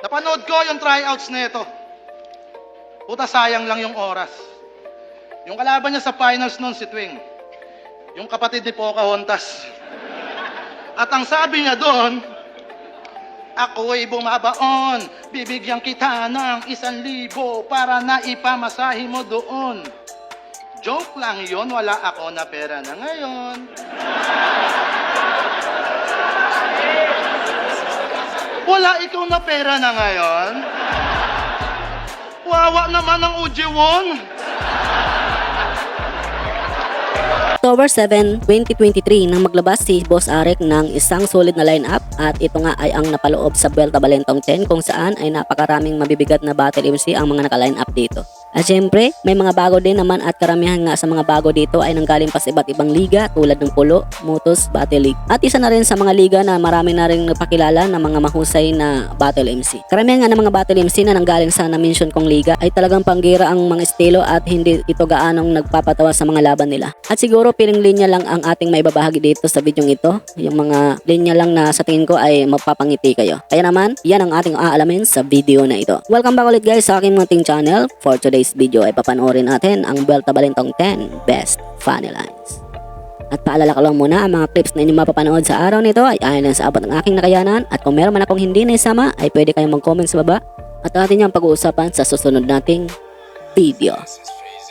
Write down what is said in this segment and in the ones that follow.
Napanood ko yung tryouts na ito. Puta, sayang lang yung oras. Yung kalaban niya sa finals noon, si Twing. Yung kapatid ni Pocahontas. At ang sabi niya doon, ako'y bumabaon, bibigyan kita ng 1,000 para na ipamasahe mo doon. Joke lang yon, wala ako na pera na ngayon. Wala ikaw na pera na ngayon? Wawa naman ang Ujiwon. October 7, 2023 nang maglabas si Boss Arek ng isang solid na lineup at ito nga ay ang napaloob sa Vuelta Balentong 10 kung saan ay napakaraming mabibigat na battle MC ang mga naka-line up dito. At syempre, may mga bago din naman at karamihan nga sa mga bago dito ay nanggaling pa sa iba't ibang liga tulad ng Polo, Motos, Battle League. At isa na rin sa mga liga na marami na rin napakilala na mga mahusay na battle MC. Karamihan nga ng mga battle MC na nanggaling sa na-mention kong liga ay talagang panggira ang mga estilo at hindi ito gaanong nagpapatawa sa mga laban nila. At siguro piling linya lang ang ating maibabahagi dito sa videong ito. Yung mga linya lang na sa tingin ko ay magpapangiti kayo. Kaya naman, yan ang ating aalamin sa video na ito. Welcome back ulit guys sa aking munting channel. For today's video ay papanoorin natin ang Vuelta Balentong 10 Best Funny Lines. At paalala ko lang muna, ang mga clips na inyong mapapanood sa araw nito ay ayon lang sa abot ng aking nakayanan at kung meron man akong hindi naisama ay pwede kayong mag-comment sa baba at atin yung pag-uusapan sa susunod nating video.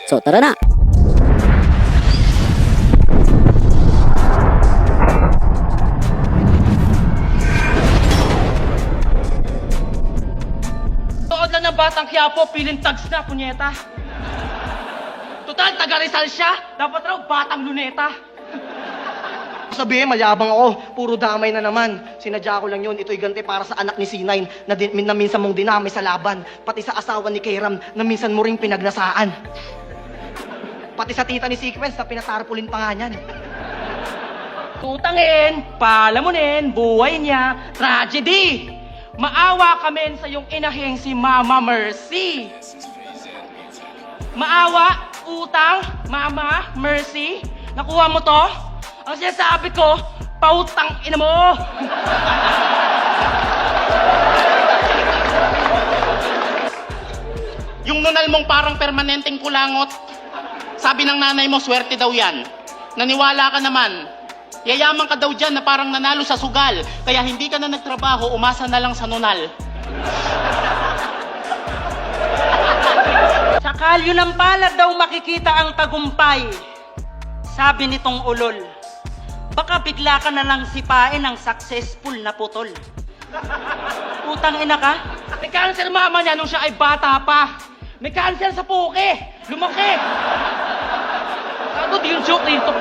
So tara na! Tuod lang ng batang Quiapo, piling tags na, punyeta. Total, taga Rizal siya. Dapat raw batang luneta. Sabihin, mayabang ako. Puro damay na naman. Sinadya ko lang yun. Ito'y ganti para sa anak ni C9 na minsan mong dinamay sa laban. Pati sa asawa ni Kairam na minsan mo ring pinagnasaan. Pati sa tita ni Sequence na pinatarpulin pa nga niyan. Tutangin, palamunin, buhay niya, tragedy. Maawa kami sa iyong inahing si Mama Mercy. Maawa, utang, Mama Mercy. Nakuha mo to? Ang sinasabi ko, pautang ina mo. Yung nunal mong parang permanenteng kulangot, sabi ng nanay mo, swerte daw yan. Naniwala ka naman. Yayaman ka daw dyan na parang nanalo sa sugal. Kaya hindi ka na nagtrabaho, umasa na lang sa nunal. Sa kalyo ng palad daw makikita ang tagumpay. Sabi nitong ulol, baka bigla ka na lang sipain ang successful na putol. Utang ina ka? May cancer mama niya nung siya ay bata pa. May cancer sa puke. Lumaki. Ano yung joke dito?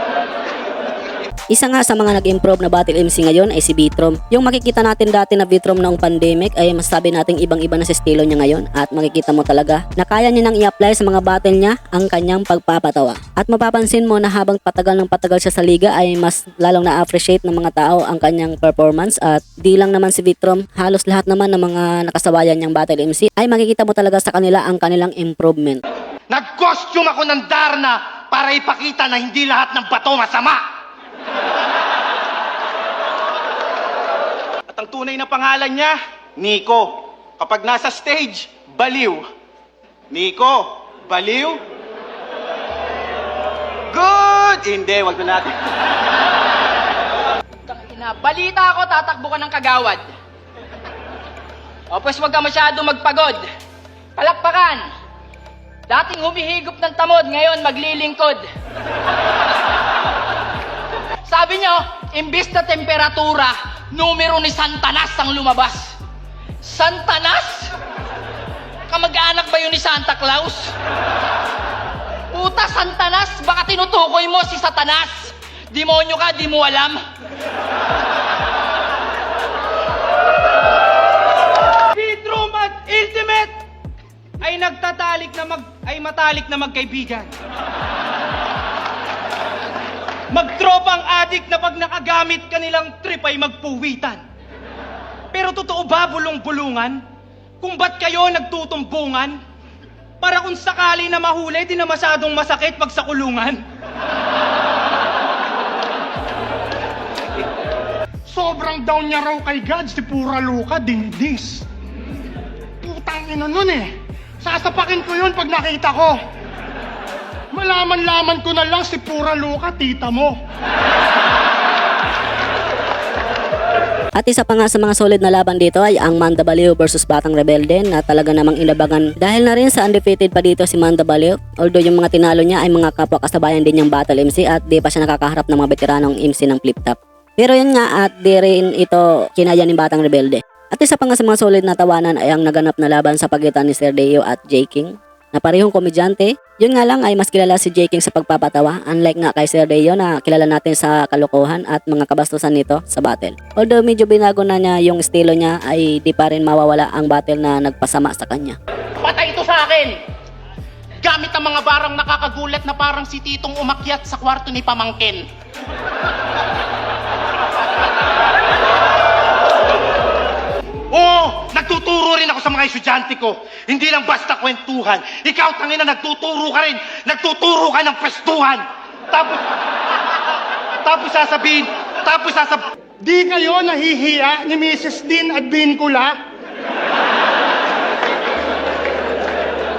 Isa nga sa mga nag-improve na battle MC ngayon ay si Vitrom. Yung makikita natin dati na Vitrom noong pandemic ay masabi nating ibang-iba na sa estilo niya ngayon at makikita mo talaga na kaya niya nang i-apply sa mga battle niya ang kanyang pagpapatawa. At mapapansin mo na habang patagal ng patagal siya sa liga ay mas lalong na-appreciate ng mga tao ang kanyang performance at di lang naman si Vitrom, halos lahat naman ng mga nakasabayan niyang battle MC ay makikita mo talaga sa kanila ang kanilang improvement. Nag-costume ako ng Darna para ipakita na hindi lahat ng bato masama. At ang tunay na pangalan niya, Nico. Kapag nasa stage, baliw. Nico, baliw? Good! Hindi, wag na natin. Balita ako, tatakbo ka ng kagawad. O pues wag ka masyado magpagod. Palakpakan. Dating humihigop ng tamod, ngayon maglilingkod. Sabi nyo, imbis na temperatura, numero ni Santanas ang lumabas. Santanas? Kamag-anak ba yun ni Santa Claus? Puta, Santanas, baka tinutukoy mo si Satanas. Demonyo ka, di mo alam. Bedroom at Ultimate ay matalik na magkaibigan. Magtropang adik na pag nakagamit kanilang trip ay magpuwitan. Pero totoo ba bulong-bulungan? Kung ba't kayo nagtutumbungan? Para kung sakali na mahuli, di na masyadong masakit pag sa kulungan. Sobrang down niya raw kay God, si Pura Luka, dindis. Putang ina nun eh. Sasapakin ko yun pag nakita ko. Malaman-laman ko na lang si Pura Luca, tita mo. At isa pa nga sa mga solid na laban dito ay ang Manda Baliw versus Batang Rebelde na talaga namang inabangan dahil na rin sa undefeated pa dito si Manda Baliw. Although yung mga tinalo niya ay mga kapwa kasabayan din niyang battle MC at di pa siya nakakaharap ng mga veteranong MC ng Flip Top. Pero yun nga at di rin ito kinaya ni Batang Rebelde. At isa pa nga sa mga solid na tawanan ay ang naganap na laban sa pagitan ni Sir Deo at J. King na parehong komedyante. Yun nga lang ay mas kilala si J. King sa pagpapatawa, unlike nga kay Sir Deo na kilala natin sa kalokohan at mga kabastusan nito sa battle. Although medyo binago na niya yung estilo niya ay di pa rin mawawala ang battle na nagpasama sa kanya. Patay ito sa akin! Gamit ang mga barang nakakagulat na parang si Titong umakyat sa kwarto ni Pamangkin. Oo, nagtuturo rin ako sa mga estudyante ko. Hindi lang basta kwentuhan. Ikaw, tangina, nagtuturo ka rin. Nagtuturo ka ng pwestuhan. Tapos sasabihin. Di kayo nahihiya ni Mrs. Dean at Bincula?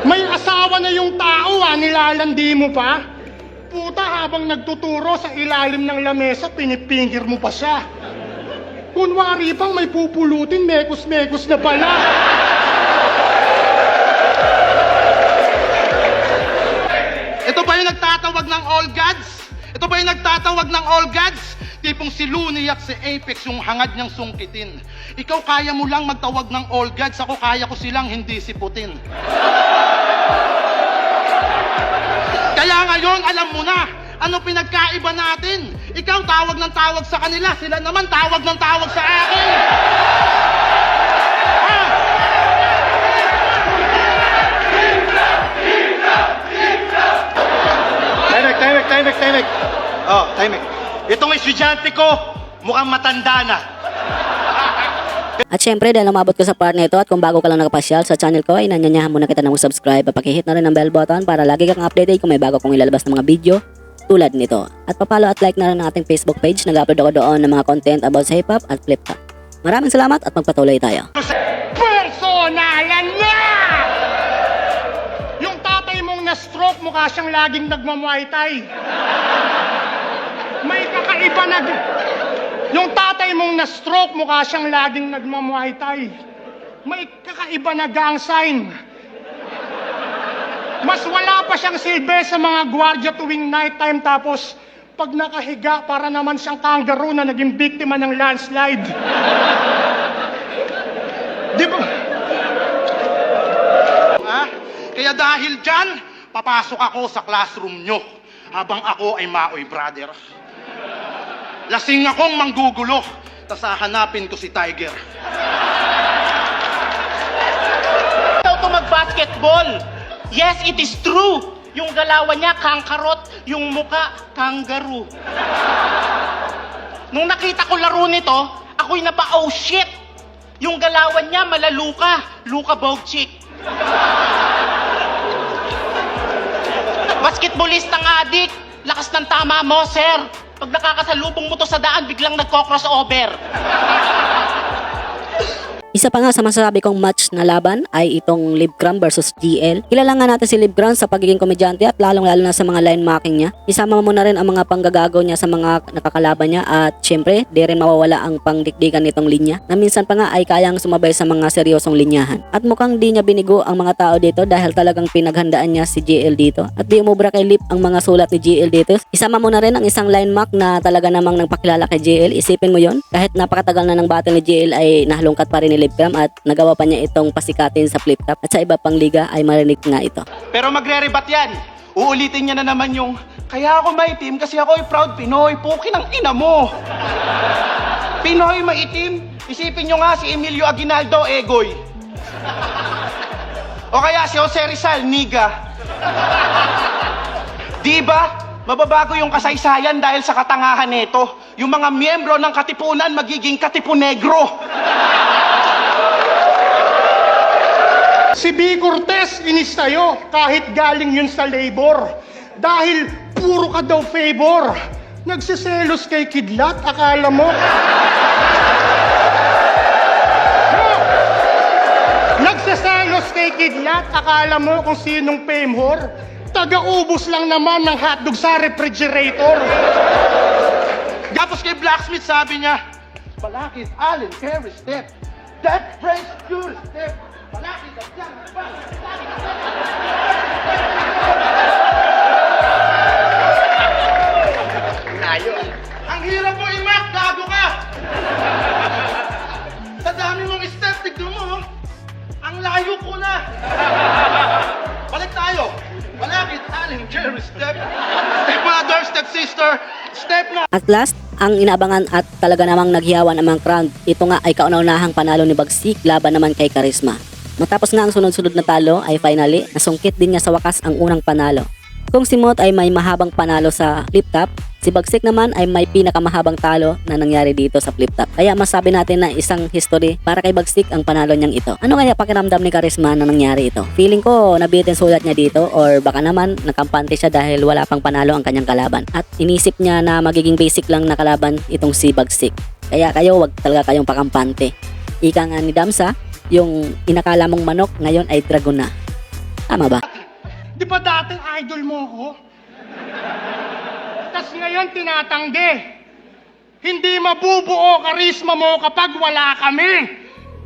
May asawa na yung tao nilalandi mo pa? Puta, habang nagtuturo sa ilalim ng lamesa, pinipingir mo pa siya. Kunwari pang may pupulutin, mekos-mekos na pala. Ito ba yung nagtatawag ng all gods? Ito ba yung nagtatawag ng all gods? Tipong si Looney at si Apex yung hangad niyang sungkitin. Ikaw kaya mo lang magtawag ng all gods, ako kaya ko silang hindi siputin. Kaya ngayon, alam mo na, ano pinagkaiba natin? Ikaw tawag ng tawag sa kanila, sila naman tawag ng tawag sa akin. Timing. Oh, timing. Itong estudyante ko, mukhang matanda na. At syempre dahil umabot ka sa part na ito at kung bago ka lang nakapasyal sa channel ko ay nanyanyahan muna kita na mag-subscribe at pakihit na rin ang bell button para lagi kang updated kung may bago kong ilalabas ng mga video tulad nito. At papalo at like na rin ang ating Facebook page, nag-upload ako doon ng mga content about sa hip-hop at flip top. Maraming salamat at magpatuloy tayo. Personalan na! Yung tatay mong na-stroke, mukha siyang laging nagmamuay thai. May kakaiba Yung tatay mong na-stroke, mukha siyang laging nagmamuay thai. May kakaiba na gang sign. Mas wala pa siyang silbi sa mga gwardiya tuwing nighttime tapos pag nakahiga para naman siyang kangaroo na naging biktima ng landslide. Di ba? Kaya dahil dyan, papasok ako sa classroom nyo habang ako ay Maoy brother. Lasing akong manggugulo, tas hahanapin ko si Tiger. Ikaw to mag-basketball. Yes, it is true. Yung galawan niya, kangkarot. Yung muka, kangaroo. Nung nakita ko laro nito, ako'y oh shit. Yung galawan niya, malaluka. Luka Bogchik. Basketballistang adik. Lakas ng tama mo, sir. Pag nakakasalubong mo to sa daan, biglang nagko-crossover. Isa pa nga sa masasabi kong match na laban ay itong Livgram versus GL. Kilala nga natin si Livgram sa pagiging komedyante at lalong-lalo na sa mga line marking niya. Isama mo na rin ang mga panggagago niya sa mga nakakalaban niya at syempre, di rin mawawala ang pangdikdikan nitong linya na minsan pa nga ay kayang sumabay sa mga seryosong linyahan. At mukhang di niya binigo ang mga tao dito dahil talagang pinaghandaan niya si GL dito. At di umubra kay Lip ang mga sulat ni GL dito. Isama mo na rin ang isang line mark na talaga namang nagpakilala kay GL. Isipin mo yon, kahit napakatagal na ng battle ni GL ay nahalungkat pa rin ni Livgram at nagawa pa niya itong pasikatin sa flip top at sa iba pang liga ay marinig nga ito. Pero magre-rebat yan. Uulitin niya na naman yung, kaya ako maitim kasi ako ay proud Pinoy. Pukin ang ina mo. Pinoy maitim. Isipin nyo nga si Emilio Aguinaldo, Egoy. O kaya si Jose Rizal, Niga. Diba? Mababago yung kasaysayan dahil sa katangahan nito. Yung mga miyembro ng Katipunan magiging Katipunegro. Si B. Cortez inis sa'yo kahit galing yun sa labor. Dahil puro ka daw favor. Nagsiselos kay Kidlat, akala mo? Nagsiselos Tapos kay Kidlat, akala mo kung sinong fame whore? Taga-ubos lang naman ng hotdog sa refrigerator. Tapos kay Blacksmith sabi niya, Balakid, Allen, Carry, Step. That French pure Step. Balakid, Agyan, Ang hirap mo i-mac, gago ka! Sa dami mong step, tignan mo, oh. Ang layo ko na! Balik tayo! Balakid, Allen, Jerry, Step. Step mother, step sister, step na! At last, ang inaabangan at talaga namang naghiyawan ang mga crowd, ito nga ay kauna-unahang panalo ni Bagsik laban naman kay Charisma. Matapos nga ang sunod-sunod na talo ay finally, nasungkit din niya sa wakas ang unang panalo. Kung si Mot ay may mahabang panalo sa flip top, si Bagsik naman ay may pinakamahabang talo na nangyari dito sa flip top. Kaya masabi natin na isang history para kay Bagsik ang panalo niyang ito. Ano kaya pakiramdam ni Charisma na nangyari ito? Feeling ko nabitin sulat niya dito or baka naman nakampante siya dahil wala pang panalo ang kanyang kalaban. At inisip niya na magiging basic lang na kalaban itong si Bagsik. Kaya kayo wag talaga kayong pakampante. Ika nga ni Damsa, yung inakala mong manok ngayon ay dragon na. Tama ba? Di ba dating idol mo ko? Tas ngayon tinatanggi. Hindi mabubuo karisma mo kapag wala kami.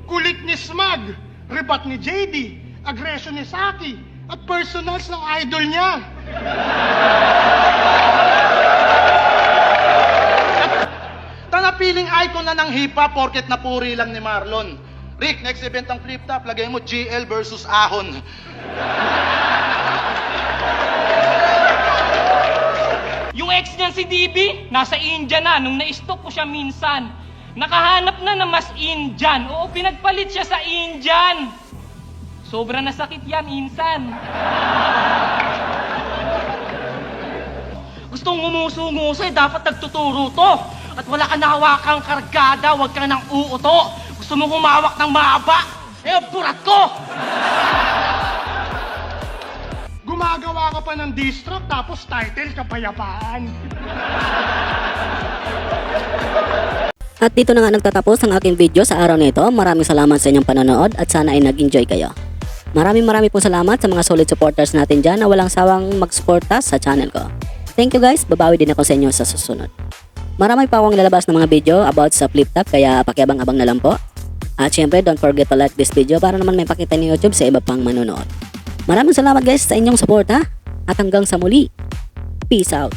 Kulit ni Smug, ribat ni JD, aggression ni Saki, at personals ng idol niya. Tanapiling icon na ng hip-hop porket napuri lang ni Marlon. Rick, next event ang flip top, lagay mo GL versus Ahon. Yung ex niyan si DB, nasa India na nung na-stalk ko siya minsan. Nakahanap na ng mas Indian. Oo, pinagpalit siya sa Indian. Sobra nasakit yan, insan. Gustong ngumuso-nguso, dapat nagtuturo to. At wala ka nahawakang kargada, huwag ka nang uuto. Gusto mo humawak ng mahaba, burat ko! Gumagawa ka pa ng diss track tapos title kapayapaan. At dito na nga nagtatapos ang aking video sa araw na ito. Maraming salamat sa inyong panonood at sana ay nag-enjoy kayo. Maraming po salamat sa mga solid supporters natin dyan na walang sawang mag-suporta sa channel ko. Thank you guys, babawi din ako sa inyo sa susunod. Marami pa akong lalabas ng mga video about sa flip top kaya pakiabang-abang na lang po. At syempre don't forget to like this video para naman may pakita ni YouTube sa iba pang manonood. Maraming salamat guys sa inyong support ha. At hanggang sa muli. Peace out.